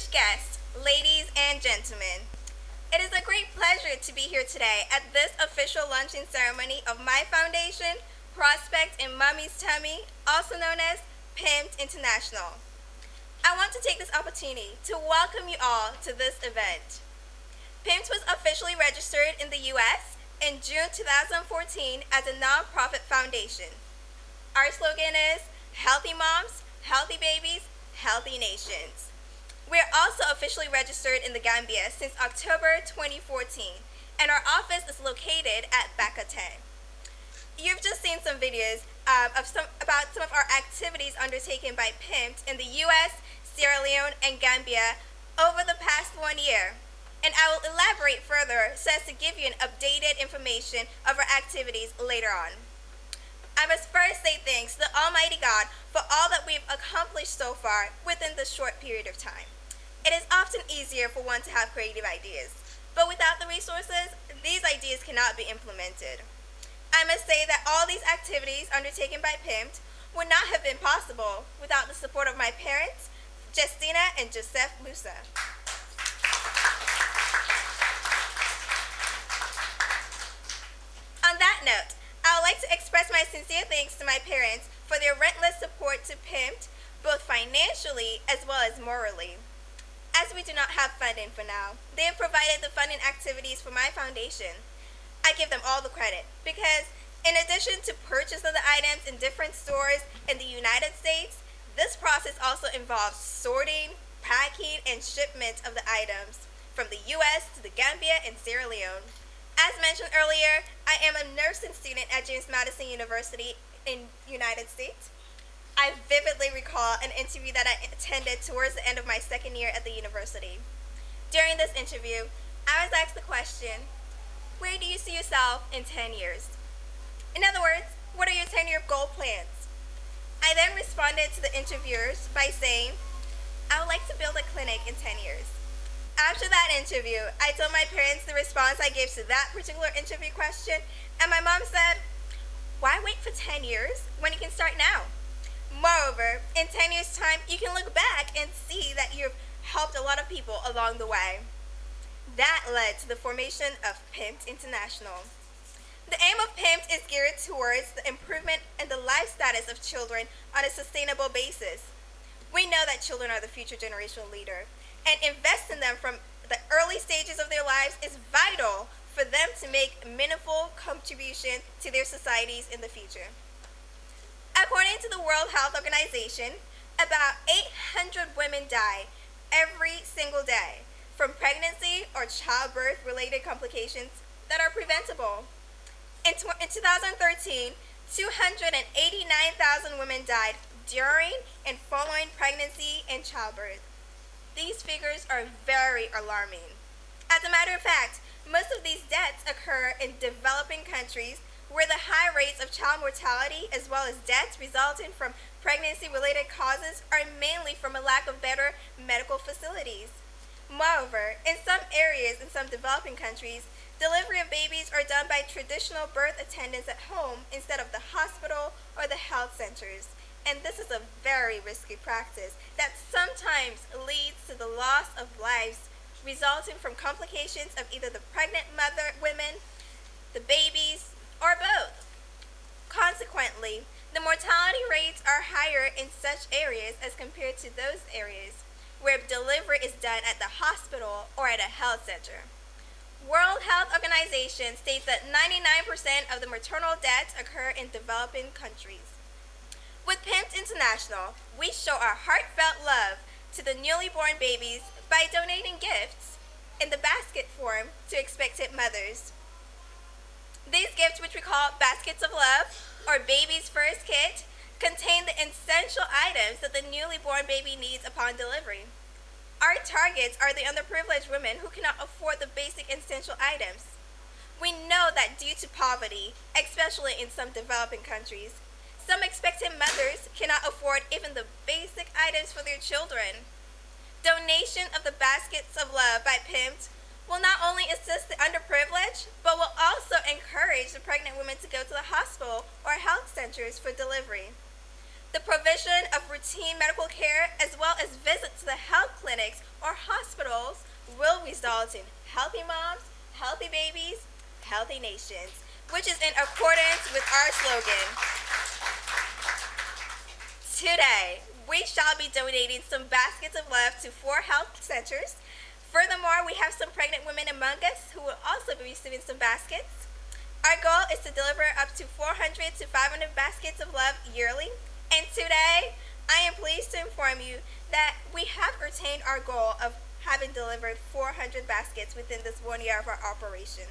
distinguished guests, ladies and gentlemen. It is a great pleasure to be here today at this official launching ceremony of my foundation, Prospect in Mommy's Tummy, also known as PIMT International. I want to take this opportunity to welcome you all to this event. PIMT was officially registered in the U.S. in June 2014 as a nonprofit foundation. Our slogan is Healthy Moms, Healthy Babies, Healthy Nations. We are also officially registered in the Gambia since October 2014, and our office is located at Bakate. You've just seen some videos about some of our activities undertaken by PIMT in the U.S., Sierra Leone, and Gambia over the past 1 year. And I will elaborate further so as to give you an updated information of our activities later on. I must first say thanks to the Almighty God for all that we've accomplished so far within this short period of time. It is often easier for one to have creative ideas, but without the resources, these ideas cannot be implemented. I must say that all these activities undertaken by PIMT would not have been possible without the support of my parents, Justina and Joseph Musa. On that note, I would like to express my sincere thanks to my parents for their relentless support to PIMT, both financially as well as morally. As we do not have funding for now, they have provided the funding activities for my foundation. I give them all the credit because in addition to purchase of the items in different stores in the United States, this process also involves sorting, packing, and shipment of the items from the U.S. to the Gambia and Sierra Leone. As mentioned earlier, I am a nursing student at James Madison University in the United States. I vividly recall an interview that I attended towards the end of my second year at the university. During this interview, I was asked the question, where do you see yourself in 10 years? In other words, what are your 10-year goal plans? I then responded to the interviewers by saying, I would like to build a clinic in 10 years. After that interview, I told my parents the response I gave to that particular interview question, and my mom said, why wait for 10 years when you can start now? Moreover, in 10 years' time, you can look back and see that you've helped a lot of people along the way. That led to the formation of PIMT International. The aim of PIMT is geared towards the improvement in the life status of children on a sustainable basis. We know that children are the future generational leader, and investing in them from the early stages of their lives is vital for them to make meaningful contribution to their societies in the future. According to the World Health Organization, about 800 women die every single day from pregnancy or childbirth-related complications that are preventable. In 2013, 289,000 women died during and following pregnancy and childbirth. These figures are very alarming. As a matter of fact, most of these deaths occur in developing countries where the high rates of child mortality as well as deaths resulting from pregnancy-related causes are mainly from a lack of better medical facilities. Moreover, in some areas in some developing countries, delivery of babies are done by traditional birth attendants at home instead of the hospital or the health centers. And this is a very risky practice that sometimes leads to the loss of lives resulting from complications of either the pregnant women, the babies, or both. Consequently, the mortality rates are higher in such areas as compared to those areas where delivery is done at the hospital or at a health center. World Health Organization states that 99% of the maternal deaths occur in developing countries. With PIMT International, we show our heartfelt love to the newly born babies by donating gifts in the basket form to expectant mothers. These gifts, which we call baskets of love or baby's first kit, contain the essential items that the newly born baby needs upon delivery. Our targets are the underprivileged women who cannot afford the basic essential items. We know that due to poverty, especially in some developing countries, some expectant mothers cannot afford even the basic items for their children. Donation of the baskets of love by PIMT will not only assist the underprivileged, but will also encourage the pregnant women to go to the hospital or health centers for delivery. The provision of routine medical care as well as visits to the health clinics or will result in healthy moms, healthy babies, healthy nations, which is in accordance with our slogan. Today, we shall be donating some baskets of love to 4 health centers. Furthermore, we have some pregnant women among us who will also be receiving some baskets. Our goal is to deliver up to 400 to 500 baskets of love yearly. And today, I am pleased to inform you that we have attained our goal of having delivered 400 baskets within this 1 year of our operation.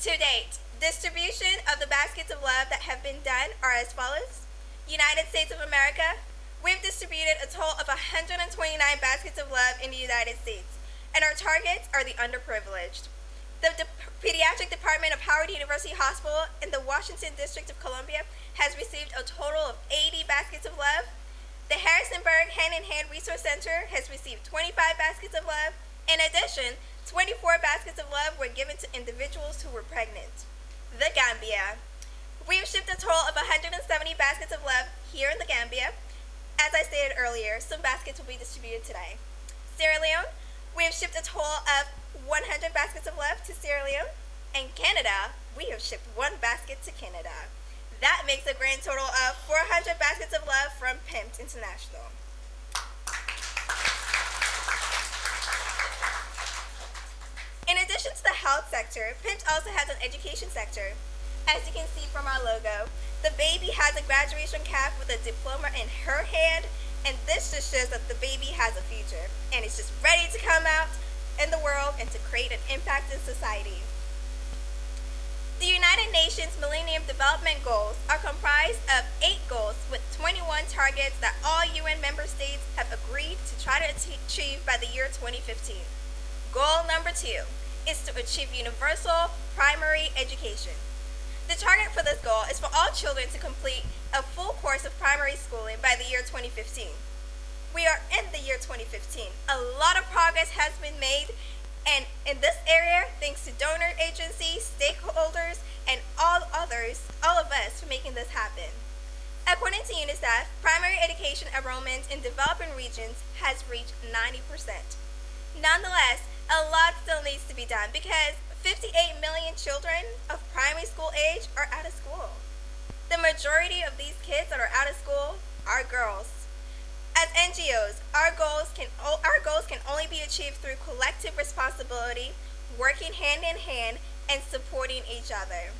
To date, distribution of the baskets of love that have been done are as follows. United States of America, we've distributed a total of 129 baskets of love in the United States, and our targets are the underprivileged. The Pediatric Department of Howard University Hospital in the Washington District of Columbia has received a total of 80 baskets of love. The Harrisonburg Hand in Hand Resource Center has received 25 baskets of love. In addition, 24 baskets of love were given to individuals who were pregnant. The Gambia. We have shipped a total of 170 baskets of love here in the Gambia. As I stated earlier, some baskets will be distributed today. Sierra Leone. We have shipped a total of 100 baskets of love to Sierra Leone. And Canada, we have shipped 1 basket to Canada. That makes a grand total of 400 baskets of love from PIMT International. In addition to the health sector, PIMT also has an education sector. As you can see from our logo, the baby has a graduation cap with a diploma in her hand, and this just shows that the baby has a future, and it's just ready to come out in the world and to create an impact in society. The United Nations Millennium Development Goals are comprised of 8 goals with 21 targets that all UN member states have agreed to try to achieve by the year 2015. Goal number 2 is to achieve universal primary education. The target for this goal is for all children to complete a full course of primary schooling by the year 2015. We are in the year 2015. A lot of progress has been made, and in this area, thanks to donor agencies, stakeholders, and all of us for making this happen. According to UNICEF, primary education enrollment in developing regions has reached 90%. Nonetheless, a lot still needs to be done because 58 million children of primary school age are out of school. The majority of these kids that are out of school are girls. As NGOs, our goals can only be achieved through collective responsibility, working hand in hand, and supporting each other.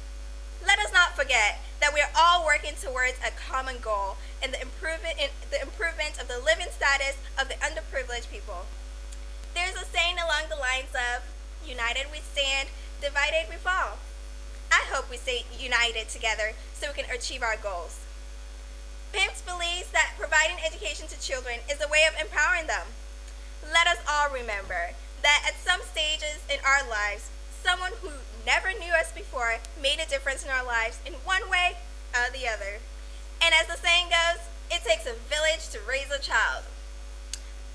Let us not forget that we are all working towards a common goal in the improvement of the living status of the underprivileged people. There's a saying along the lines of, united we stand, divided we fall. I hope we stay united together so we can achieve our goals. PIMT believes that providing education to children is a way of empowering them. Let us all remember that at some stages in our lives, someone who never knew us before made a difference in our lives in one way or the other. And as the saying goes, it takes a village to raise a child.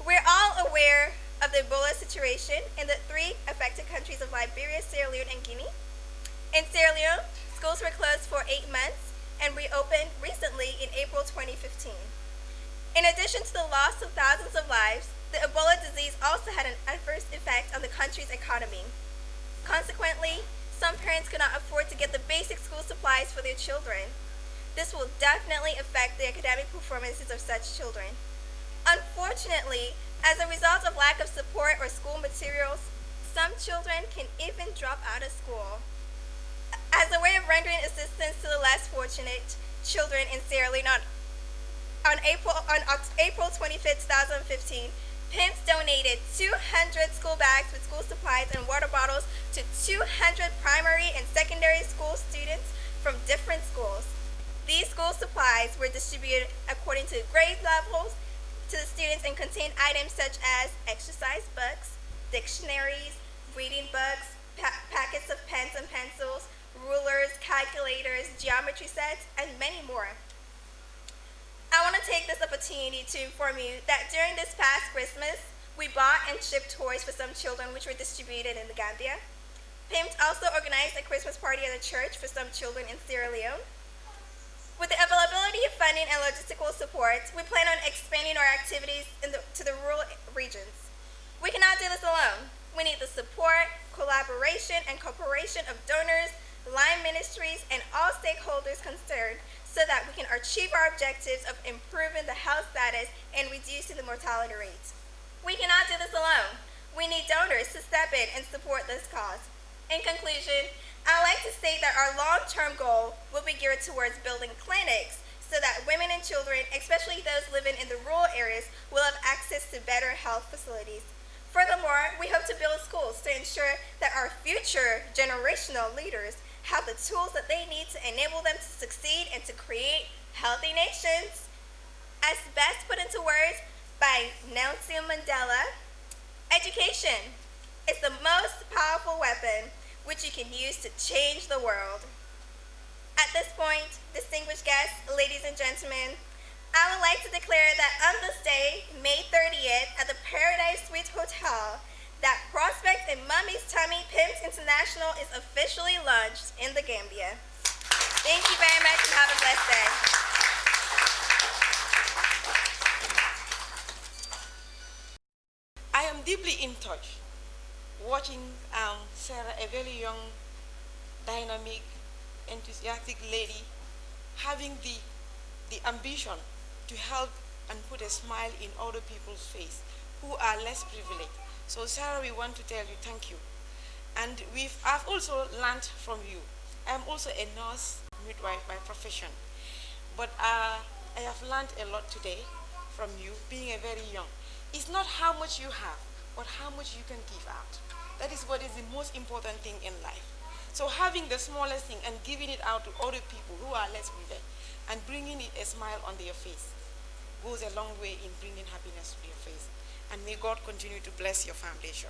We're all aware of the Ebola situation in the 3 affected countries of Liberia, Sierra Leone, and Guinea. In Sierra Leone, schools were closed for 8 months and reopened recently in April 2015. In addition to the loss of thousands of lives, the Ebola disease also had an adverse effect on the country's economy. Consequently, some parents could not afford to get the basic school supplies for their children. This will definitely affect the academic performances of such children. Unfortunately, as a result of lack of support or school materials, some children can even drop out of school. As a way of rendering assistance to the less fortunate children in Sierra Leone, on April 25, 2015, PIMT donated 200 school bags with school supplies and water bottles to 200 primary and secondary school students from different schools. These school supplies were distributed according to grade levels to the students and contain items such as exercise books, dictionaries, reading books, packets of pens and pencils, rulers, calculators, geometry sets, and many more. I want to take this opportunity to inform you that during this past Christmas, we bought and shipped toys for some children which were distributed in the Gambia. PIMT also organized a Christmas party at a church for some children in Sierra Leone. With the availability of funding and logistical support, we plan on expanding our activities to the rural regions. We cannot do this alone. We need the support, collaboration, and cooperation of donors, line ministries, and all stakeholders concerned so that we can achieve our objectives of improving the health status and reducing the mortality rates. We cannot do this alone. We need donors to step in and support this cause. In conclusion, I'd like to state that our long-term goal will be geared towards building clinics so that women and children, especially those living in the rural areas, will have access to better health facilities. Furthermore, we hope to build schools to ensure that our future generational leaders have the tools that they need to enable them to succeed and to create healthy nations. As best put into words by Nelson Mandela, education is the most powerful weapon which you can use to change the world. At this point, distinguished guests, ladies and gentlemen, I would like to declare that on this day, May 30th, at the Paradise Suite Hotel, that Prospect and Mummy's Tummy PIMT International is officially launched in the Gambia. Thank you very much and have a blessed day. I am deeply in touch watching Sarah, a very young, dynamic, enthusiastic lady, having the ambition to help and put a smile in other people's face who are less privileged. So Sarah, we want to tell you thank you. And I've also learned from you. I'm also a nurse midwife by profession. But I have learned a lot today from you, being a very young. It's not how much you have, but how much you can give out. That is what is the most important thing in life. So having the smallest thing and giving it out to other people who are less privileged and bringing a smile on their face goes a long way in bringing happiness to your face. And may God continue to bless your foundation.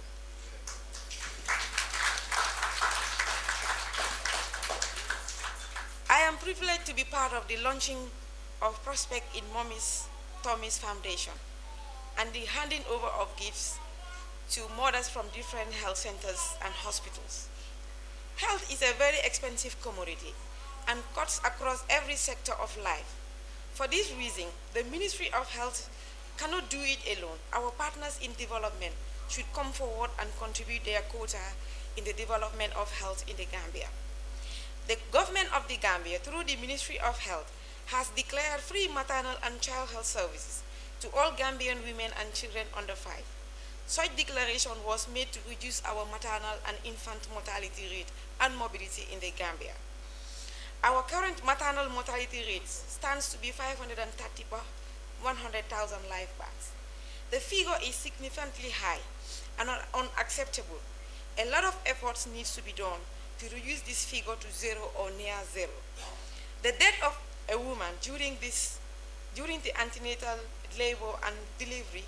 I am privileged to be part of the launching of Prospect in Tommy's Foundation and the handing over of gifts to mothers from different health centers and hospitals. Health is a very expensive commodity and cuts across every sector of life. For this reason, the Ministry of Health cannot do it alone. Our partners in development should come forward and contribute their quota in the development of health in the Gambia. The government of the Gambia, through the Ministry of Health, has declared free maternal and child health services to all Gambian women and children under 5. Such declaration was made to reduce our maternal and infant mortality rate and morbidity in the Gambia. Our current maternal mortality rate stands to be 530 per 100,000 live births. The figure is significantly high and unacceptable. A lot of efforts needs to be done to reduce this figure to zero or near zero. The death of a woman during the antenatal labor and delivery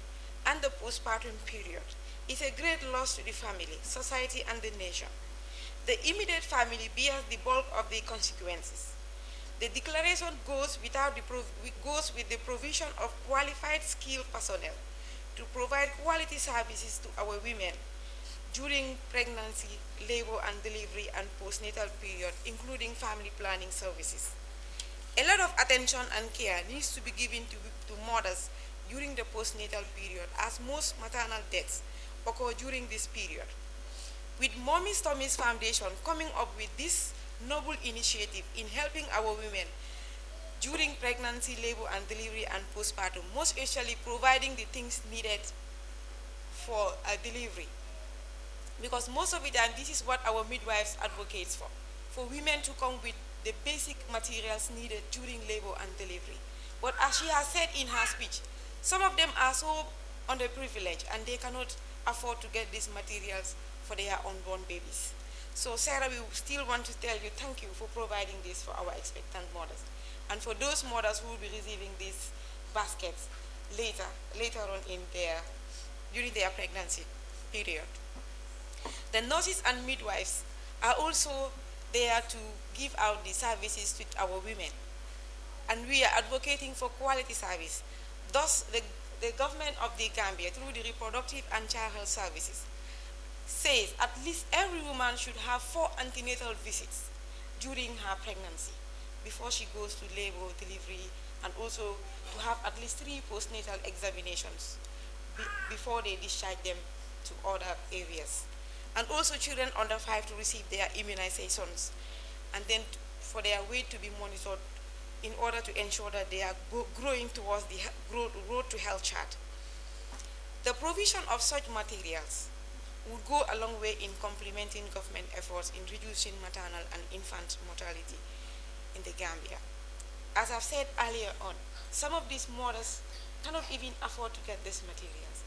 and the postpartum period is a great loss to the family, society, and the nation. The immediate family bears the bulk of the consequences. The declaration goes with the provision of qualified skilled personnel to provide quality services to our women during pregnancy, labor and delivery, and postnatal period, including family planning services. A lot of attention and care needs to be given to mothers during the postnatal period, as most maternal deaths occur during this period. With Tommy's Foundation coming up with this noble initiative in helping our women during pregnancy, labor and delivery, and postpartum, most especially providing the things needed for a delivery. Because most of the time, this is what our midwives advocates for women to come with the basic materials needed during labor and delivery. But as she has said in her speech, some of them are so underprivileged and they cannot afford to get these materials for their unborn babies. So Sarah, we still want to tell you thank you for providing this for our expectant mothers. And for those mothers who will be receiving these baskets later on during their pregnancy period. The nurses and midwives are also there to give out the services to our women. And we are advocating for quality service. Thus, the government of the Gambia, through the reproductive and child health services, says at least every woman should have 4 antenatal visits during her pregnancy before she goes to labor, delivery, and also to have at least 3 postnatal examinations before they discharge them to other areas. And also children under 5 to receive their immunizations, and then for their weight to be monitored in order to ensure that they are growing towards the road to health chart. The provision of such materials would go a long way in complementing government efforts in reducing maternal and infant mortality in the Gambia. As I've said earlier on, some of these mothers cannot even afford to get these materials.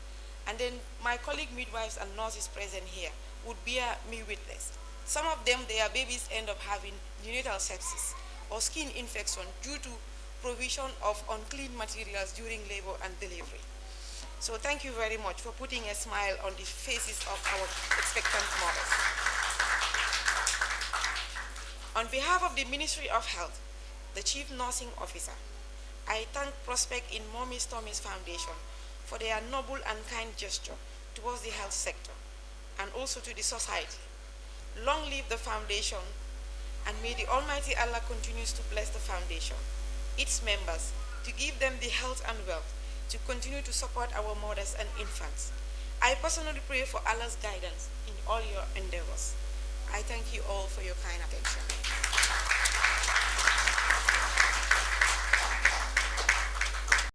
And then my colleague midwives and nurses present here would bear me witness. Some of them, their babies end up having neonatal sepsis or skin infection due to provision of unclean materials during labor and delivery. So thank you very much for putting a smile on the faces of our expectant mothers. On behalf of the Ministry of Health, the Chief Nursing Officer, I thank Prospect in Mommy's Tommy's Foundation for their noble and kind gesture towards the health sector and also to the society. Long live the foundation, and may the Almighty Allah continues to bless the foundation, its members, to give them the health and wealth to continue to support our mothers and infants. I personally pray for Allah's guidance in all your endeavors. I thank you all for your kind attention.